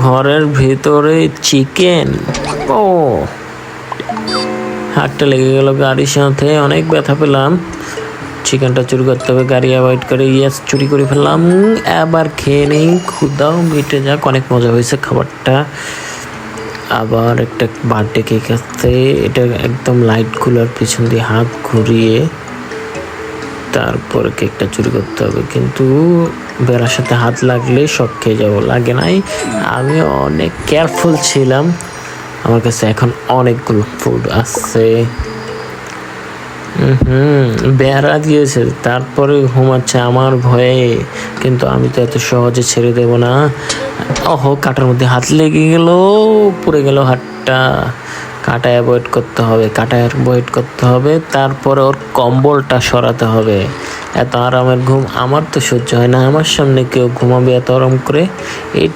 ঘরের ভিতরে চিকেন। ও, হাতটা লেগে গেল গাড়ির সাথে, অনেক ব্যথা পেলাম। চিকেনটা চুরি করতে হবে, গাড়ি অ্যাভয়েড করে। ইয়েস, চুরি করে ফেললাম। এবার খেয়ে নেই, ক্ষুদাও মিটে যাক। অনেক মজা হয়েছে খাবারটা। আবার একটা বার্থডে কেক আছে, এটা একদম লাইটগুলোর পিছন দিয়ে হাত ঘুরিয়ে তারপরে কেকটা চুরি করতে হবে, কিন্তু বেড়ার সাথে হাত লাগলে সব খেয়ে যাবো। লাগে নাই, আমি অনেক কেয়ারফুল ছিলাম। আমার কাছে এখন অনেকগুলো ফুড আছে। বেড়া দিয়েছে, তারপরে ঘুমাচ্ছে আমার ভয়ে, কিন্তু আমি তো এত সহজে ছেড়ে দেব না। ওহো, কাটার মধ্যে হাত লেগে গেল, পুড়ে গেল হাতটা। কাটা অ্যাভয়েড করতে হবে, তারপরে ওর কম্বলটা সরাতে হবে। এত আরামের ঘুম আমার তো সহ্য হয় না, আমার সামনে কেউ ঘুমাবে এত আরাম করে? এই